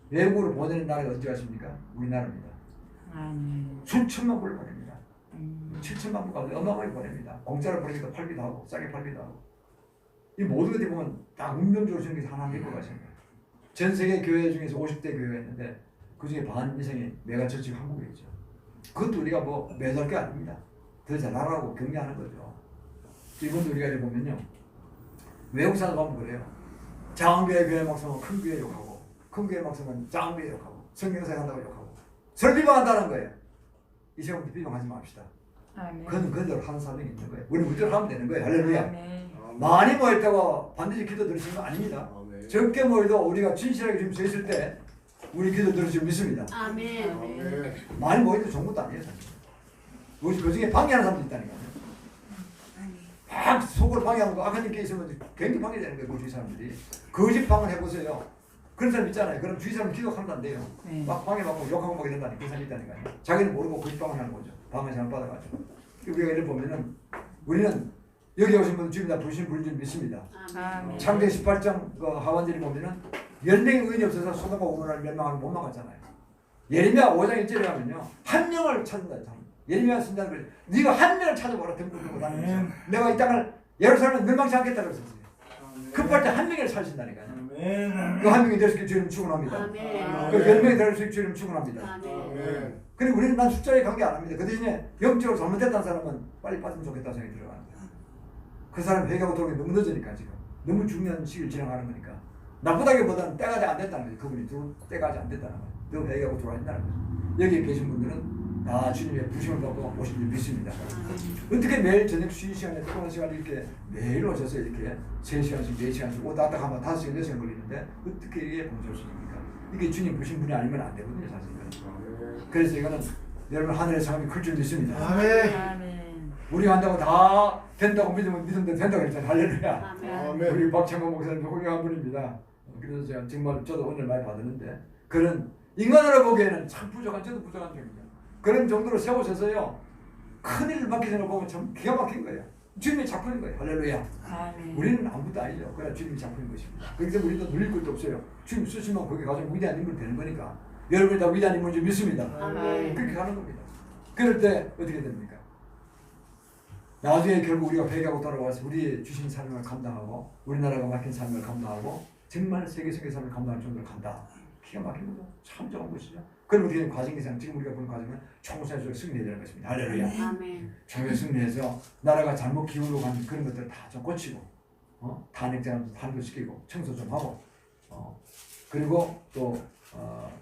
외국으로 보내는 나라가 어디 가십니까? 우리나라입니다. 수천만 불을 보냅니다. 7천만 불 가운데 어마어마하게 보냅니다. 공짜로 보내니까 팔기도 하고 싸게 팔기도 하고 이 모든 것들이 보면 다 운명적으로 주는 게 하나 믿고 가시는 거예요. 전 세계 교회 중에서 50대 교회가 있는데 그 중에 반 이상이 메가처치가 한국에 있죠. 그것도 우리가 뭐 매달 게 아닙니다. 더 잘하라고 격려하는 거죠. 이분도 우리가 이제 보면요. 외국 사람 보면 그래요. 작은 교회 막상은 큰 교회 욕하고 큰 교회 막상은 작은 교회 욕하고 성경사에 한다고 욕하고 설비방한다는 거예요. 이 시간부터 비방하지 맙시다. 그건 그대로 하는 사람이 있는 거예요. 우리는 그대로 하면 되는 거예요. 할렐루야. 많이 모였다고 반드시 기도 들으시는 거 아닙니다. 적게 모여도 우리가 진실하게 좀 서 있을 때 우리 기도 들으시면 믿습니다. 아멘. 많이 모여도 좋은 것도 아니에요. 사실. 그 중에 방해하는 사람도 있다니까요. 막 속으로 방해하는 거 악한 게 있으면 굉장히 방해되는 거예요. 그 주위 사람들이. 거짓 방언 해보세요. 그런 사람 있잖아요. 그럼 주위 사람 기도하면 안 돼요. 막 방해받고 욕하고 먹게 된다니까. 그 사람이 있다니까요. 자기는 모르고 거짓 방언하는 거죠. 방언 잘못 받아가지고. 우리가 이를 보면은 우리는 여기 오신 분들 주님 다 부르신 분인 줄 믿습니다. 창세기 18장 그 하반절에 보면은 10명의 의인이 없어서 소돔과 고모라를 멸망하는 못 막았잖아요. 예레미야 5장 1절에 가면요. 한 명을 찾는다. 예레미야 선지자는 그래. 네가 한 명을 찾아보라. 등불고 다니면서 내가 이 땅을 예루살렘을 멸망치 않겠다 그랬어요. 급할 때 한 명을 찾으신다니까요. 그 한 명이 될 수 있게 주님 축원합니다. 그 10명이 될 수 있게 주님 축원합니다. 그리고 우리는 난 숫자에 관계 안 합니다. 그 대신에 영적으로 잘못됐다는 사람은 빨리 빠지면 좋겠다는 생각이 들어가는 거예요. 그 사람 회개하고 돌아오기 너무 늦으니까 지금. 너무 중요한 시기를 지나가는 거니까. 나쁘다기보다는 때가 아직 안 됐다는 거죠. 그분이 때가 아직 안 됐다는 거예요. 너 회개하고 돌아야 된다는 거죠. 여기 계신 분들은 다 주님의 부심을 받고 오신 줄 믿습니다. 어떻게 매일 저녁 쉬는 시간에 토론 시간에 이렇게 매일 오셔서 이렇게 3시간씩 4시간씩 오다 갔다 가면 5시간 6시간 걸리는데 어떻게 이게 봉사할 수 있습니까? 이게 주님 부신 분이 아니면 안 되거든요. 사실은. 그래서 이거는 여러분 하늘의 상함이 클 줄 믿습니다. 아멘. 우리가 한다고 다 된다고 믿으면 믿음대로 된다고 했잖아요. 할렐루야. 아멘. 우리 박창범 목사님 훌륭한 분입니다. 그래서 제가 정말 저도 오늘 많이 받았는데 그런 인간으로 보기에는 참 부족한 저도 부족한 점입니다. 그런 정도로 세우셔서요. 큰일을 맡기 전에 보면 참 기가 막힌 거예요. 주님의 작품인 거예요. 할렐루야. 아멘. 우리는 아무것도 아니죠. 그러나 주님의 작품인 것입니다. 그렇기 때문에 우리도 눌릴 것도 없어요. 주님 쓰시면 거기 가서 위대한 인물이 되는 거니까 여러분이 다 위대한 인물인 줄 믿습니다. 아멘. 그렇게 가는 겁니다. 그럴 때 어떻게 됩니까? 나중에 결국 우리가 회개하고 돌아와서 우리 주신 삶을 감당하고 우리나라가 맡긴 삶을 감당하고 정말 세계적인 삶을 감당할 정도로 간다. 기가 막힌 거죠. 참 좋은 것이죠. 그럼 어떻게 과정이상 지금 우리가 보는 과정은 총선에서 승리해야 되는 것입니다. 할렐루야. 아멘. 총선 승리해서 나라가 잘못 기울어 가는 그런 것들 다 좀 고치고 탄핵자도 탄핵시키고 청소 좀 하고 그리고 또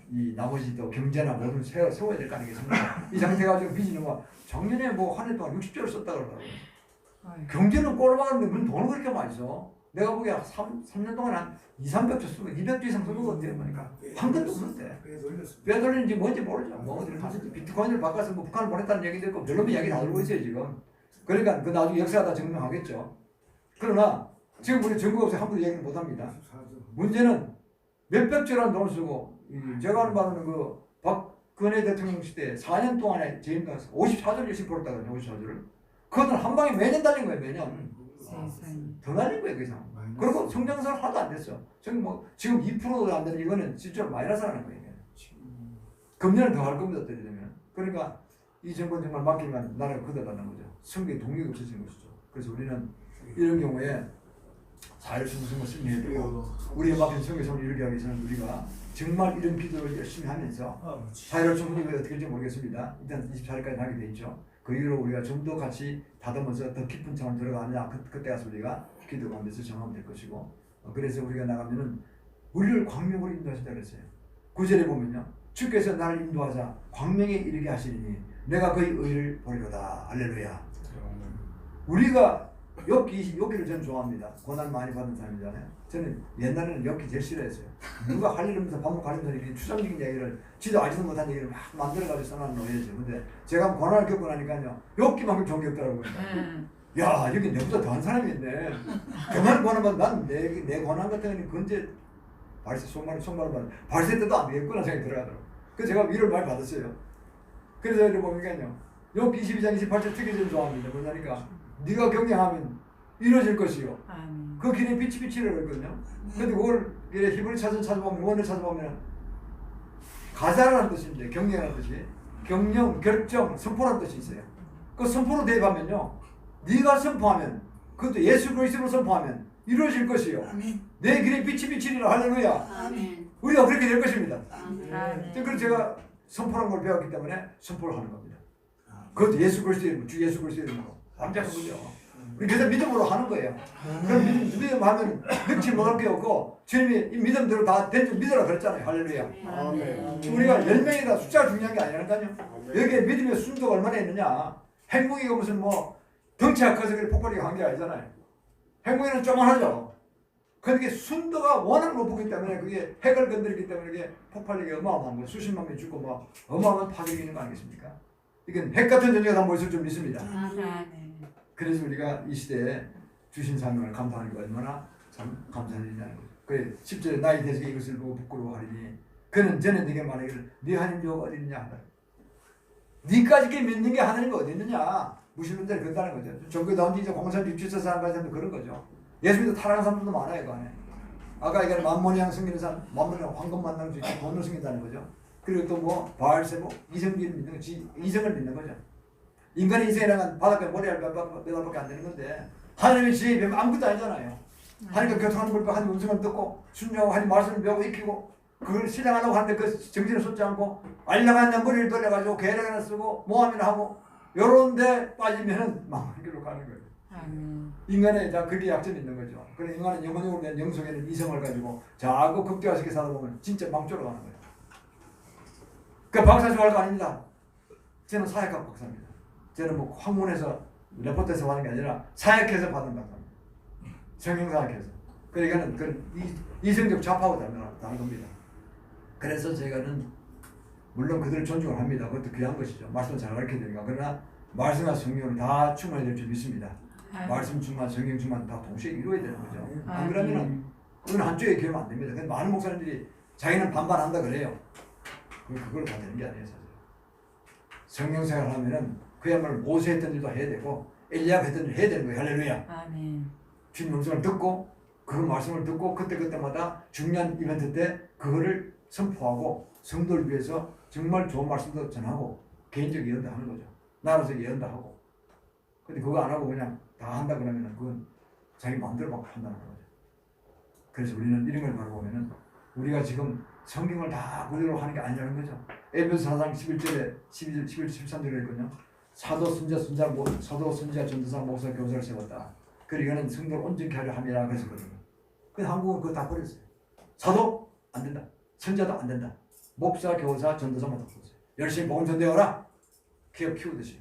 이 나머지 또 경제나 모든 세워야 될 거 아니겠습니까? 이 상태가 지금 빚이 뭐 작년에 뭐 한 해 동안 60조를 썼다 그러더라고요. 경제는 꼬라박았는데 무슨 돈을 그렇게 많이 써? 내가 보기에 3년 동안 한 200, 300조 쓰고 200조 이상 쓴 거 같아요. 보니까 한 건도 없는데 왜 돌리는지 뭔지 모르죠. 뭐 어디를 가서 비트코인을 바꿔서 뭐 북한을 보냈다는 얘기도 있고 별로 이야기 나오고 있어요 지금. 그러니까 그 나중에 역사가 다 증명하겠죠. 그러나 지금 우리 정부 없이 함부로 얘기는 못합니다. 문제는 몇백조라는 돈을 쓰고 제가 하는 바로는 그 박근혜 대통령 시대 4년 동안에 재임당해서 54조를 열심히 벌었다거든요. 54조를. 그거는 한 방에 매년 달린 거예요. 매년. 세상에. 더 달린 거예요. 그 이상. 그리고 성장세는 하나도 안 됐어. 지금 2%도 안 되는 이거는 실제로 마이너스라는 거예요. 금년은 더 할 겁니다. 때리면. 그러니까 이 정부는 정말 맡기면 나라가 거들어가는 거죠. 선거에 동력이 없어지는 것이죠. 그래서 우리는 이런 경우에 사회순수성을 승리해야 되고 우리의 맡긴 선거에서 이루게 하기 위해서는 우리가 정말 이런 기도를 열심히 하면서 사회순수성이 어떻게 될지 모르겠습니다. 일단 24일까지 하게 돼 있죠. 그 이후로 우리가 좀 더 같이 다듬어서 더 깊은 차원로 들어가느냐 그때 가서 우리가 기도 가운데서 정하면 될 것이고 그래서 우리가 나가면은 우리를 광명으로 인도하신다 그랬어요. 9절에 보면요. 주께서 나를 인도하자 광명에 이르게 하시리니 내가 그의 의를 보리로다. 할렐루야. 우리가 엽기를 저는 좋아합니다. 고난 많이 받은 사람이잖아요. 저는 옛날에는 엽기 제일 싫어했어요. 누가 할 일하면서 밥 먹고 하면서 이렇게 추상적인 얘기를 지도 알지도 못한 얘기를 막 만들어가지고 써놓은 노예죠. 근데 제가 고난을 겪고 나니까요. 엽기만큼 좋은 게 없더라고요. 야 여기 내보다 더한 사람이 있네. 그만 고난만 난내 고난 같은 경우는 건재 손발을 발세 때도 안 되겠구나 생각이 들어가더라고요. 그래서 제가 위로를 많이 받았어요. 그래서 이렇게 보니까요. 엽기 22장 28절 특히 좀 좋아합니다. 그러니까 네가 경영하면 이루어질 것이요. 그 길에 빛이라고 했거든요. 근데 그걸 히브리 찾아보면 원을 찾아보면 가자라는 뜻인데 경영이라는 뜻이 경영, 결정, 선포라는 뜻이 있어요. 그 선포로 대입하면요. 네가 선포하면 그것도 예수 그리스도로 선포하면 이루어질 것이요. 내 길에 빛이리라. 할렐루야. 아멘. 우리가 그렇게 될 것입니다. 아멘. 그래서 제가 선포라는 걸 배웠기 때문에 선포를 하는 겁니다. 그것도 예수 그리스도의 이름으로 주 예수 그리스도의 이름으로 남자는 거죠. 그래서 믿음으로 하는 거예요. 그럼 믿음하면 능치 못할 게 없고 주님이 이 믿음대로 다 된 줄 믿으라 그랬잖아요. 할렐루야. 아멘. 우리가 10명이다 숫자가 중요한 게 아니라니까요. 여기에 믿음의 순도가 얼마나 있느냐. 행복이가 무슨 뭐 덩치가 커서 폭발이 한 게 아니잖아요. 행복이는 조만하죠. 그런데 순도가 워낙 높기 때문에 그게 핵을 건드리기 때문에 그게 폭발력이 어마어마한 거예요. 수십만 명이 죽고 뭐 어마어마한 파괴력이 있는 거 아니겠습니까? 이건 핵 같은 전쟁이 다 모였을 줄 믿습니다. 아멘. 그래서 우리가 이 시대에 주신 사명을 감당하는 게 얼마나 참 감사한 일이냐는 거죠. 그 10절에 나의 대적이 이것을 보고 부끄러워하리니 그는 전에 네게 말하기를 네 하나님 여호와가 어디 있느냐 하다. 네까지 믿는 게 하나님이 어디 있느냐. 무신론자를 그런다는 거죠. 종교에 나온 지 이제 공산주의 주체서 하는 사람도 그런 거죠. 예수 믿어 타락하는 사람들도 많아요. 그 안에. 아까 얘기한 만몬이랑 숨기는 사람, 만몬이랑 황금 만나는 주의 돈을 숨긴다는 거죠. 그리고 또 뭐 바알세보 이성기를 믿는 거, 이성을 믿는 거죠. 인간의 인생이란 바닷가에 모래알 몇 알밖에 안 되는 건데 하나님의 지혜에 비하면 아무것도 아니잖아요. 하나님과 교통하는 불법 하나님 음성을 듣고 순종하고 하나님 말씀을 배우고 익히고 그걸 실행하려고 하는데 그 정신을 쏟지 않고 알량한 머리를 돌려가지고 계략을 쓰고 모함이나 하고 요런 데 빠지면은 망하는 길로 가는 거예요. 인간의 그게 약점이 있는 거죠. 그래서 인간은 영혼적으로 된 영속에는 이성을 가지고 자꾸 극대화시켜 살다 보면 진짜 망조로 가는 거예요. 그 박사 좋아할 거 아닙니다. 저는 사회학 박사입니다. 저는 뭐 학문에서 레포트에서 받는 게 아니라 사역해서 받은 박사입니다. 성경사역해서. 그러니까는 그 이성적 좌파하고 다른 겁니다. 그래서 제가는 물론 그들을 존중을 합니다. 그것도 귀한 것이죠. 말씀을 잘 가르쳐야 되니까. 그러나 말씀과 성경을 다 충만해야 될 줄 믿습니다. 말씀 충만, 성경 충만 다 동시에 이루어야 되는 거죠. 안 그러면은 그건 한쪽에 기하면 안 됩니다. 근데 많은 목사님들이 자기는 반반한다 그래요. 그걸로 다 되는 게 아니에요. 사실. 성경 생활을 하면은 그야말로 모세 했던 일도 해야 되고 엘리야가 했던 일 해야 되는 거예요. 할렐루야. 아멘. 주님 음성을 듣고 그 말씀을 듣고 그때마다 중요한 이벤트 때 그거를 선포하고 성도를 위해서 정말 좋은 말씀도 전하고 개인적 예언도 하는 거죠. 나라에서 예언도 하고. 근데 그거 안 하고 그냥 다 한다 그러면 그건 자기 마음대로 막 한다는 거죠. 그래서 우리는 이런 걸 바라보면은 우리가 지금 성경을 다 그대로 하는 게 아니라는 거죠. 에베소 4장 11절에 13절에 있거든요. 사도 선지자 전도사 목사 교사를 세웠다. 그리고 이거는 성도를 온전케 하려 함이라 그랬거든요. 근데 한국은 그거 다 버렸어요. 사도 안 된다. 선지자도 안 된다. 목사, 교사, 전도사만 다 버렸어요. 열심히 복음 전도해라. 기업 키우듯이.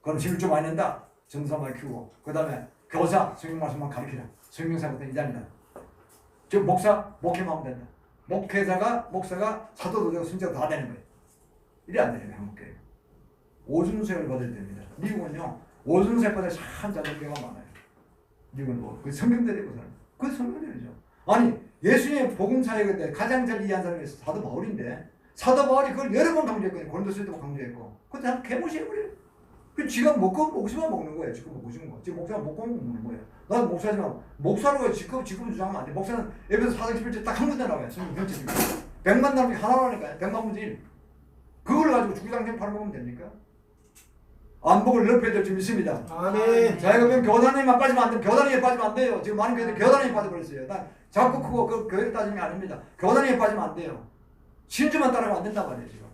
그럼 힘을 좀 많이 낸다. 전도사만 키우고 그 다음에 교사, 성경 말씀만 가르치라. 성경사부터 이단이다. 즉 목회만 하면 된다. 목사가 사도도 되고 선지자도 다 되는 거예요. 이래 안 되는 한국교회. 오순세를 받아야 됩니다. 미국은요 오순세보다 참 작은 경우가 많아요. 미국은 뭐 그 성경대로 사람. 그 성경대로죠. 아니 예수님의 복음 사역인데 가장 잘 이해한 사람이 사도 바울인데 사도 바울이 그걸 여러 번 강조했거든요. 고린도서에도 강조했고. 근데 한 개무시해버려요. 그 지가 목숨만 먹는 거예요. 지금 먹고 싶은 거. 지금 목사가 먹고 먹는 거예요. 나도 목사지만 목사로 지금 주장하면 안 돼. 목사는 에베소 4장 11절 딱 한 군데 나와요. 성경 전체입니다. 100만 나오면 하나라니까요. 100만 분의 1. 그걸 가지고 주구장창 팔아먹으면 됩니까? 안목을 넓혀야 될 줄 믿습니다. 아멘. 자, 그러면 교단에만 빠지면 안 돼요. 교단에 빠지면 안 돼요. 지금 많은 교회들 교단에 빠져버렸어요. 나 자꾸 크고 그 교회를 따지는 게 아닙니다. 교단에 빠지면 안 돼요. 신주만 따라가면 안 된단 말이에요. 지금.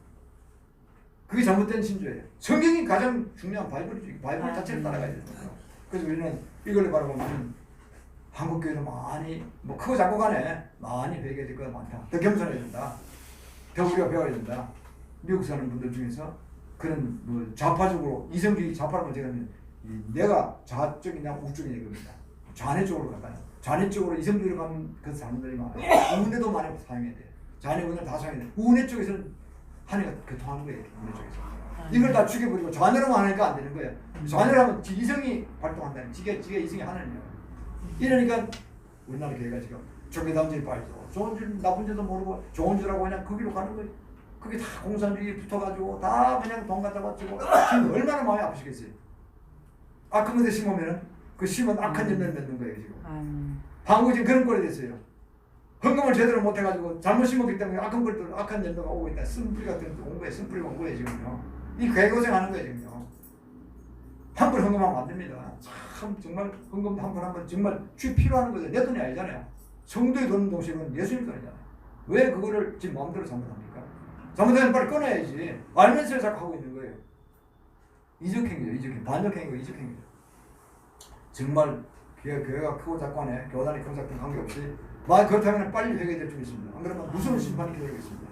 그게 잘못된 신주예요. 성경이 가장 중요한 바이블이죠. 바이블 자체를 따라가야 됩니다. 그래서 우리는 이걸 바라보면 한국 교회도 많이 뭐 크고 작고 간에 많이 배워야 될 거가 많다. 더 겸손해야 된다. 더 우리가 배워야 된다. 미국 사는 분들 중에서 그런 뭐 좌파적으로 이성주의 좌파라고 제가 내가 좌쪽이냐 우쪽이냐 이겁니다. 좌뇌 쪽으로 갈까요? 좌뇌 쪽으로 이성주의로 가면 그 사람들이 많아요. 우뇌도 많이 사용해야 돼요. 좌뇌 우뇌 다 사용해야 돼요. 우뇌 쪽에서는 한해가 교통하는 거예요. 우뇌 쪽에서. 이걸 다 죽여버리고 좌뇌로만 하니까 안 되는 거예요. 좌뇌로 하면 이성이 발동한다는 지가 이성이 하나님이에요. 이러니까 우리나라 교회가 지금 종교단체에 빠져서 좋은 줄 나쁜 줄도 모르고 좋은 줄하고 그냥 거기로 가는 거예요. 그게 다 공산주의 붙어가지고 다 그냥 돈 갖다 바치고 지금 얼마나 마음이 아프시겠어요. 악한 것에 심으면은 그 심은 악한 열매를 맺는 거예요 지금. 한국이 지금 그런 꼴이 됐어요. 헌금을 제대로 못해가지고 잘못 심었기 때문에 악한 열매가 오고 있다. 쓴뿌리 같은 거 온 거예요. 쓴뿌리가 온 거예요 지금요. 이 괴고생하는 거예요 지금요. 함부로 헌금하면 안 됩니다. 참 정말 헌금 한번 정말 주 필요한 거죠. 내 돈이 아니잖아요. 성도의 돈 동시에는 예수님 돈이잖아요. 왜 그거를 지금 마음대로 잘못합니까? 잘못하면 빨리 끊어야지. 알면서 자꾸 하고 있는 거예요. 이적행위죠. 반역행위고 이적행위죠. 정말 교회가 크고 작고 하네. 교단이 크고 작고 관계없이 그렇다면 빨리 회개될 줄 있습니다. 안 그러면 무서운 심판이 기다리고 있습니다.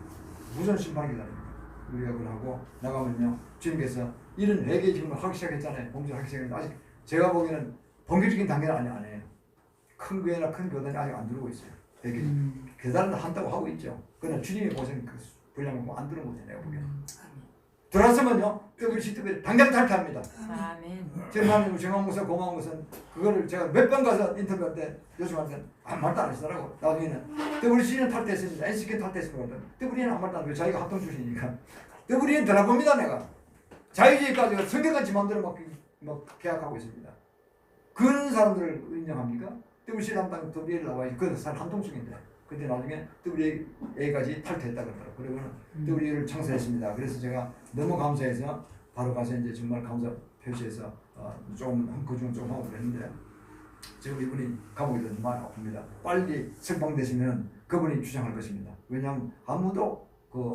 무서운 심판이 기다립니다. 우리가 그걸 하고 나가면요. 주님께서 이런 회개 지금 하기 시작했잖아요. 봉준하기 시작했는데 아직 제가 보기에는 본격적인 단계는 아니에요. 큰 교회나 큰 교단이 아직 안 들어오고 있어요. 회개. 교단은 한다고 하고 있죠. 그러나 주님이 보시는 그 분량은 안 들어오거든요. 내가 보기에는. 들어왔으면요. 뜨거이 당장 탈퇴합니다. 아멘. 제가 정황 목사 고마운 것은 그거를 제가 몇 번 가서 인터뷰할 때 요즘한테 아무 말도 안 하시더라고. 나중에는 WC는 탈퇴했습니다. NCK 탈퇴했습니다. WC는 아무 말도 안 해요. 자기가 합동 출신이니까. WC는 들어봅니다 내가. 자유주의까지 성경같이 마음대로 막 계약하고 있습니다. 그런 사람들을 인정합니까? WC 담당 WA를 나와야지. 그 사람 한동숙인데. 근데 나중에 WA까지 탈퇴했다 그러더라고요. 그리고는 WA를 창설했습니다. 그래서 제가 너무 감사해서 바로 가서 이제 정말 감사 표시해서 그 중 좀 하고 그랬는데 지금 이분이 감옥에 들어서 많이 아픕니다. 빨리 석방되시면 그분이 주장할 것입니다. 왜냐하면 아무도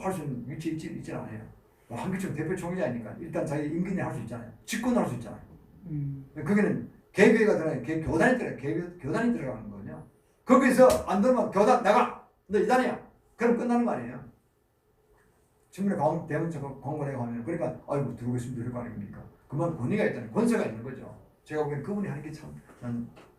할 수 있는 위치에 있지 않아요. 한국처럼 대표 총회장이니까 일단 자기 임기내 할 수 있잖아요. 직권할 수 있잖아요. 거기는 개교회가 들어가요. 교단이 들어가는 거거든요. 거기서 안 들어오면 교단 나가! 너 이단이야! 그럼 끝나는 거 아니에요. 청문회 대문처럼 광고에 가면 그러니까 아이고 들어오겠습니다 이럴 거 아닙니까? 그만 권위가 있다는 권세가 있는 거죠. 제가 보기엔 그분이 하는 게 참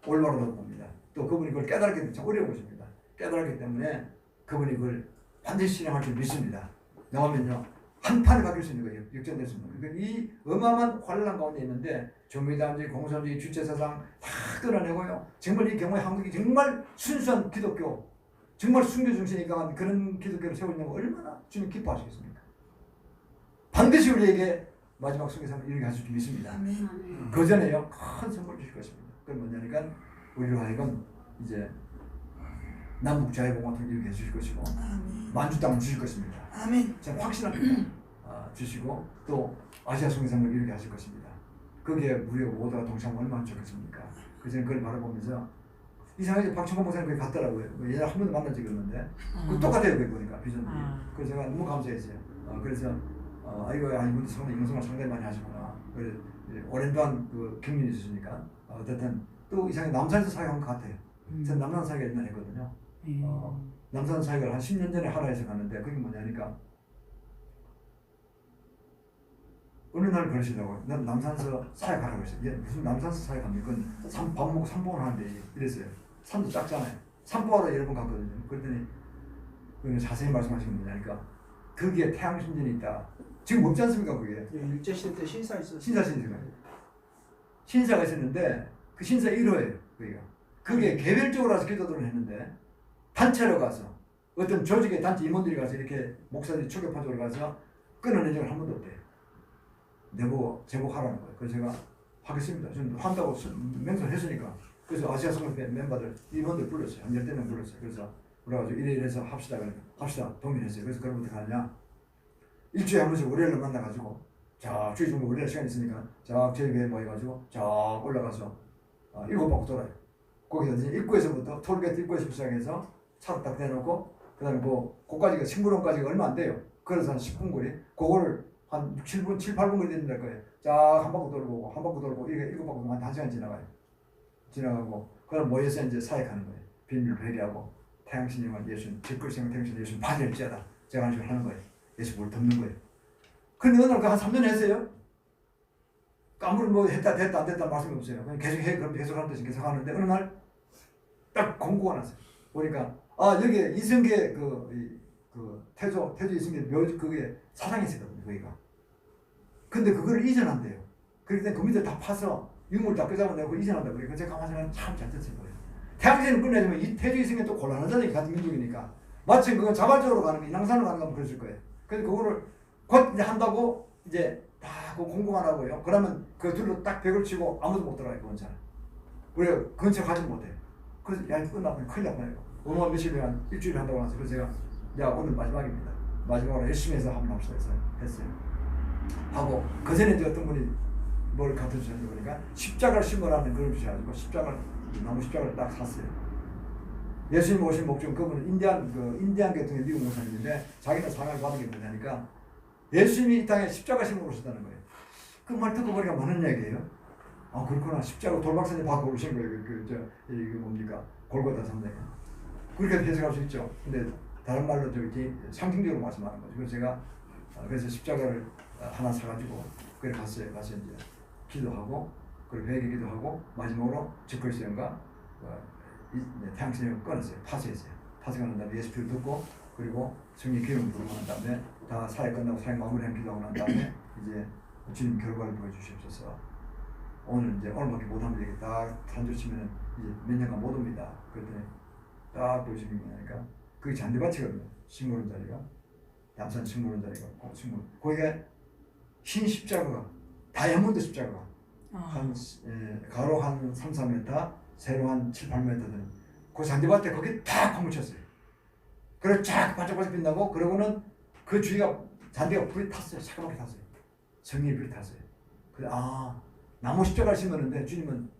올바르다고 봅니다. 또 그분이 그걸 깨달았기 참 어려운 것입니다. 깨달았기 때문에 그분이 그걸 반드시 실행할 줄 믿습니다. 나오면요 한 판에 바뀔 수 있는 거예요. 역전될 수 있는 거예요. 그러니까 이 어마어마한 환란 가운데 있는데 정의당주의, 공산주의, 주체사상 다 끌어내고요. 정말 이 경우에 한국이 정말 순수한 기독교, 정말 순교 정신이 강한 그런 기독교를 세우려면 얼마나 주님 기뻐하시겠습니까? 반드시 우리에게 마지막 순교사는 이렇게 하실 줄 믿습니다. 그 전에요 큰 선물 주실 것입니다. 그건 뭐냐니까 우리로 하여금 이제 남북 자유공화국을 이렇게 해주실 것이고 만주 땅을 주실 것입니다. 저는 확신합니다. 주시고 또 아시아 순교사를 이렇게 하실 것입니다. 거기에 우리가 모두가 동참하면 얼마나 좋겠습니까? 그래서 그걸 바라보면서 이상하게 박충건 목사님 거기 갔더라고요. 예전에 한 번도 만난 적이 없는데 그 똑같아요. 거기 보니까 비전들이. 그래서 제가 너무 감사했어요. 그래서 아이고 이분도 정말 영성을 상당히 많이 하시구나. 그래 오랜 동안 그 경륜이 있으시니까 어쨌든 또 이상하게 남산에서 사역한 것 같아요. 저는 남산 사역을 옛날에 했거든요. 남산 사역을 한 10년 전에 하라해서 갔는데 그게 뭐냐니까 어느 날 그러시더라고요. 난 남산서 사역하라고 그랬어요. 얘 무슨 남산서 사역합니까? 밥 먹고 산보를 하는데 이랬어요. 산도 작잖아요. 산보하러 여러 번 갔거든요. 그랬더니 자세히 말씀하신 게 뭐냐니까 거기에 태양신전이 있다. 지금 없지 않습니까 그게? 일제시대 때 신사 있었어요. 신사가 있었는데 그 신사 1호예요. 그게 개별적으로 가서 기도들을 했는데 단체로 가서 어떤 조직의 단체 임원들이 가서 이렇게 목사들이 추격파적으로 가서 끊어낸 적은 한 번도 없대요. 내보고 제복하라는 거예요. 그래서 제가 하겠습니다. 저는 한다고 맹세했으니까. 그래서 아시아 성교 멤버들 임원들 불렀어요. 한 10명 불렀어요. 그래서 그래가지고 이래서 합시다. 그러니까 합시다. 동의했어요. 그래서 그럼 어떻게 하냐. 일주일에 한 번씩 월요일로 만나가지고 자 주일 정도 월요일 시간 있으니까 자 저희 교회 모여가지고 자 올라가서 7바퀴 돌아요. 거기서 이제 입구에서부터 톨게이트 입구에서 시작해서 차를 딱 대놓고 그 다음에 거기까지가 식물원까지가 얼마 안 돼요. 그래서 한 10분 거리 그거를 한 7, 8분 거리 되는 거예요. 자 한 바퀴 돌고 한 바퀴 돌고 이게 7바퀴 한 1시간 지나가요. 지나가고 그럼 모여서 이제 사역하는 거예요. 빈을 회개하고 태양신령을 예수님 직글생을 태양신 예수님 받을지어다 제가 하는 식으로 하는 거예요. 예수 뭘 덮는 거예요. 근데 어느 날 한 3년 했어요. 아무리 뭐 했다 됐다 안 됐다 말씀이 없어요. 그냥 계속 해 그럼 계속 하는 듯이 계속 하는데 어느 날 딱 공고가 났어요. 보니까 여기 이성계 그 태조 이성계 묘 그게 사당이 있었거든요. 거기가. 근데 그거를 이전한대요. 그럴 때 그 밑에 다 파서 유물 다 끄잡아내고 이전한다. 그러니까 제가 가만히 생각하면 참 잘 됐을 거예요. 태양신을 끝내주면 이 태조 이성계 또 곤란하잖아요. 같은 민족이니까. 마침 그건 자발적으로 가는 거 인왕산으로 가는 거면 그랬을 거예요. 그래서 그거를 곧 이제 한다고 이제 다 그 공고만 하고요. 그러면 그 둘로 딱 벽을 치고 아무도 못 들어가요. 그 원차는. 우리가 근처 가지 못해요. 그래서 야 이거 끝나면 큰일 났나요? 오늘 며칠에 한 일주일 한다고 나서 그래서 제가 야 오늘 마지막입니다. 마지막으로 열심히 해서 한번 합시다 해서 했어요. 하고 그 전에 이제 어떤 분이 뭘 갖다 주셨는지 보니까 십자가를 심으라는 그걸 주셔가지고 나무 십자가를 딱 샀어요. 예수님 오신 목적은 그분은 인디안 계통의 미국 목사님인데 자기는 상을 받은 게 뭐냐니까 예수님이 이 땅에 십자가 심으러 오셨다는 거예요. 그 말 듣고 보니까 맞는 얘기예요. 그렇구나. 십자가 돌박산이 받고 오신 거예요. 이게 뭡니까? 골고다 산맥. 그렇게 해석할 수 있죠. 근데 다른 말로 저기 상징적으로 말씀하는 거죠. 그래서 제가 그래서 십자가를 하나 사가지고 그래 갔어요. 가서 이제 기도하고 그리고 회개 기도하고 마지막으로 직글수영과 태양신을 꺼냈어요. 파쇄했어요. 파쇄한 다음에 예수 피를 듣고 그리고 성령 기름 부르고 난 다음에 다 사역 끝나고 사역 마무리한 기도하고 난 다음에 이제 주님 결과를 보여주시옵소서. 오늘 이제 오늘밖에 못하면 이게 딱 단조 치면은 이제 몇 년간 못 옵니다. 그랬더니 딱 보시는 거니까 그게 잔디밭이거든요. 식물원 자리가 남산 식물원 자리가 식물. 거기에 흰 십자가가 다이아몬드 십자가가 가로 한 3, 4m, 세로 한 7, 8m 되는 그 잔디밭에 거기 딱 파묻혔어요. 그래서 쫙 반짝반짝 빛나고 그러고는 그 주위가 잔디가 불이 탔어요. 새까맣게 탔어요. 성령이 불이 탔어요. 그래 나무 십자가를 심었는데 주님은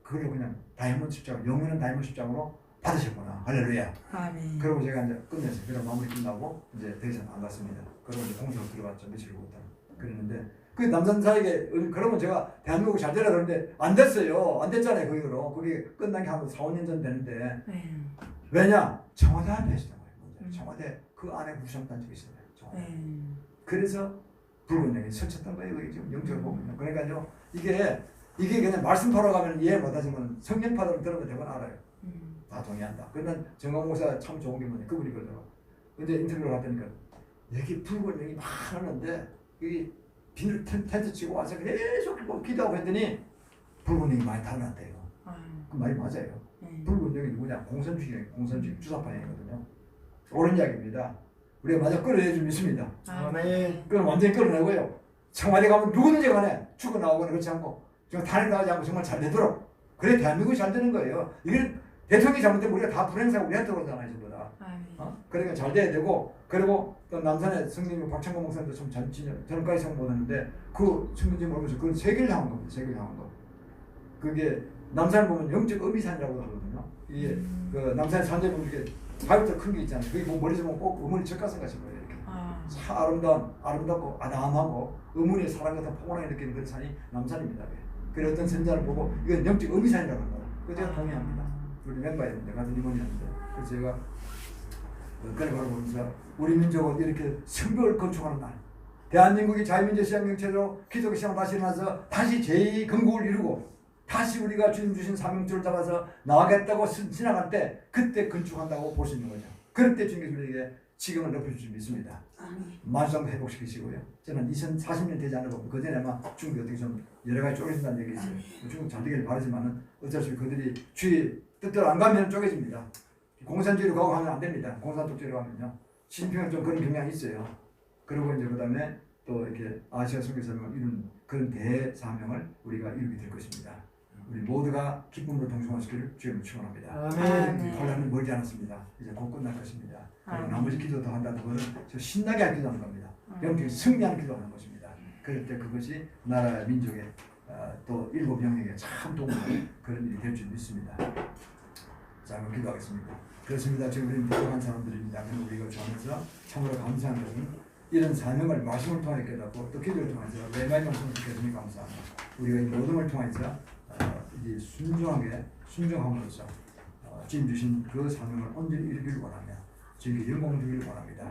그걸로 그냥 다이아몬드 십자가, 영원한 다이아몬드 십자가로 받으셨구나. 할렐루야. 아멘. 그리고 제가 이제 끝냈어요. 그럼 마무리 끝나고 이제 더 이상 안 갔습니다. 그리고 이제 공사로 들어갔죠. 며칠 후부터. 그랬는데 그 남산사에게 그러면 제가 대한민국 잘 되라 그러는데 안 됐어요. 안 됐잖아요. 그 이후로. 그게 끝난 게 한 4, 5년 전 되는데 왜냐? 청와대 앞에 하시던 거예요. 청와대 그 안에 무상단지가 있어요. 청와대. 그래서 붉은 영이 스쳤던 거예요. 이게 지금 영적으로 보면요. 그러니까요. 이게 그냥 말씀 팔아가면 이해 못하지만 성경 파도를 들으면 대부분 알아요. 다 동의한다. 그러면 정광 목사 참 좋은 게 뭐냐. 그분이 그러더라고. 근데 인터뷰를 하더니까 여기 붉은 영이 많았는데 여기 비닐 텐트 치고 와서 계속 기도하고 했더니 붉은 영이 많이 달아났대요. 그 말이 맞아요. 붉은 영이 누구냐? 공산주의 주사파행이거든요. 옳은 이야기입니다. 우리가 마저 끌어내줄 믿습니다. 아멘. 그럼 완전히 끌어내고요. 청와대 가면 누구든지 간에 죽어나오거나 그렇지 않고 정말 탄핵 나가지 않고 정말 잘 되도록 그래 대한민국이 잘 되는 거예요. 이게 대통령이 잘못되면 우리가 다 불행사고 우리한테 오잖아요. 전부 다. 그러니까 잘 돼야 되고 그리고 또 남산의 성령님 박창건 목사님도 참 저는까지 생각 못했는데 그 성령님 보면서 그건 세계를 향한 겁니다. 세계를 향한 거. 그게 남산을 보면 영적 의미산이라고 하거든요. 이게 그 남산의 산재 보면 이게 바위부터 큰 게 있잖아요. 그게 뭐 머리 좀 꼭 어머니 젖가슴 같이 보여요. 이렇게 참 아름답고 아담하고 의문의 사랑 같은 포근하게 느끼는 그런 산이 남산입니다. 그래 어떤 선자를 보고 이건 영적 의미산이라고 합니다. 그 제가 동의합니다. 우리 멤버였는데 같은 임원이었는데 그래서 제가 그걸 보면서 우리 민족은 이렇게 성벽을 건축하는 날, 대한민국이 자유민주 시장경제로 기독교 시장 다시 일어나서 다시 제2건국을 이루고 다시 우리가 주님 주신 사명줄을 잡아서 나가겠다고 지나갈 때 그때 건축한다고 볼 수 있는 거죠. 그럴 때 주님께서 우리에게 지금을 높여줄 줄 믿습니다. 만수장도 회복시키시고요. 저는 2040년 되지 않고 그전에 아마 중국이 어떻게 좀 여러 가지 쪼개진다는 얘기 있어요. 중국 잘 되길 바라지만은 어쩔 수 없이 그들이 주의 뜻대로 안 가면 쪼개집니다. 공산주의로 가고 하면 안 됩니다. 공산독재로 가면요. 신평은 좀 그런 경향이 있어요. 그리고 이제 그다음에 또 이렇게 아시아 선교사명을 이룬 그런 대사명을 우리가 이루게 될 것입니다. 우리 모두가 기쁨으로 동성화시키를 주님을 축원합니다. 아멘. 혼란은 멀지 않았습니다. 이제 곧 끝날 것입니다. 그리고 나머지 기도 더 한다는 것은 저 신나게 할 기도하는 겁니다. 영적인 승리하는 기도하는 것입니다. 그럴 때 그것이 나라 민족의 또 일곱 영역에 참 도움되는 그런 일이 될 줄 믿습니다. 자, 그럼 기도하겠습니다. 그렇습니다. 지금 우리는 부족한 사람들입니다. 그럼 우리가 주하면서 참으로 감사한 것은 이런 사명을 말씀을 통해 깨닫고 또 기도를 통해서 외마의 말씀을 듣게 되니 감사합니다. 우리가 이 모둠을 통해서 이제 순종함으로써 주님 주신 그 사명을 온전히 이루기를 원하며 주님께 영광 주기를 원합니다.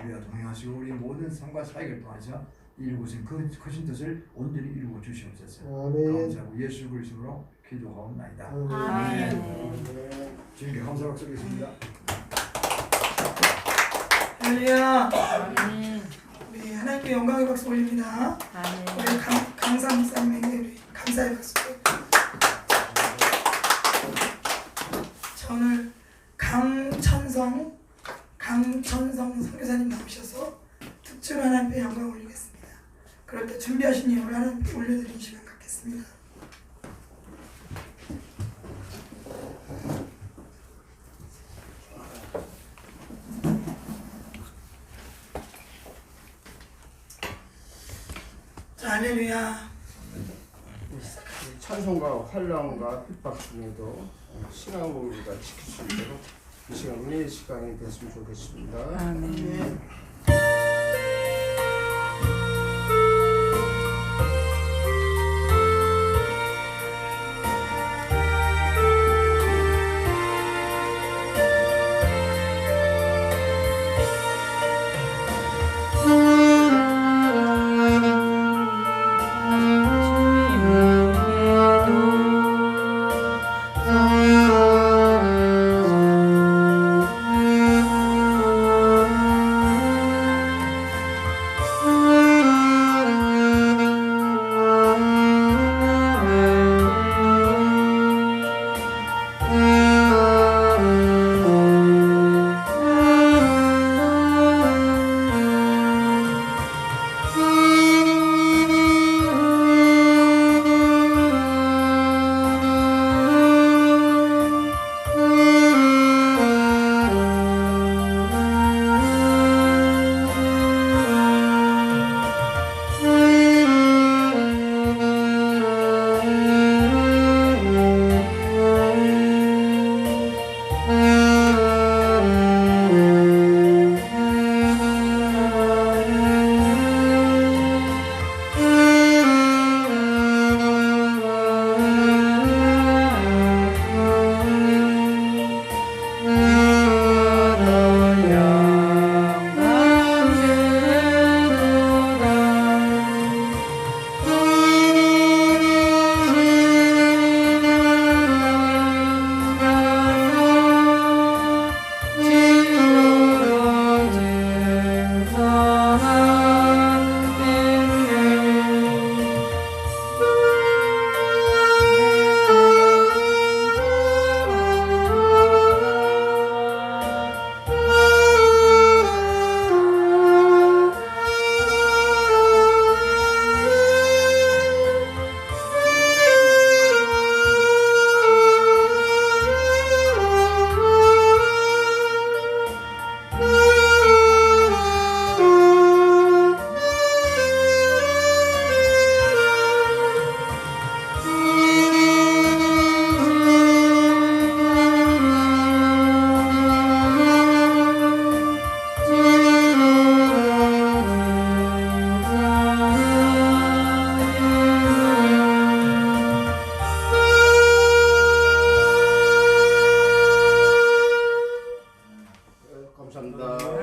우리가 동행하시고 우리 모든 삶과 사역을 통해서 이루고신 그 크신 뜻을 온전히 이루고 주시옵소서. 감사하고 예수 그리스도로 기도하옵나이다. 아멘. 주님께 감사 박수 드리겠습니다. 할렐루야. 아멘. 우리 하나님께 영광의 박수 올립니다. 아멘. 우리 강사 목사님에게 우리 감사의 박수. 자, 오늘 강천성 선교사님 나오셔서 특별 하나님께 영광 올리겠습니다. 그럴 때 준비하신 예물 하나님께 올려드리는 시간 갖겠습니다. 자, 할렐루야. 찬송과 환란과 핍박 중에도 신앙 공부가 지킬 수 있도록 이 시간 은혜의 시간이 됐으면 좋겠습니다. 아멘. 주님에게도 감사합니다.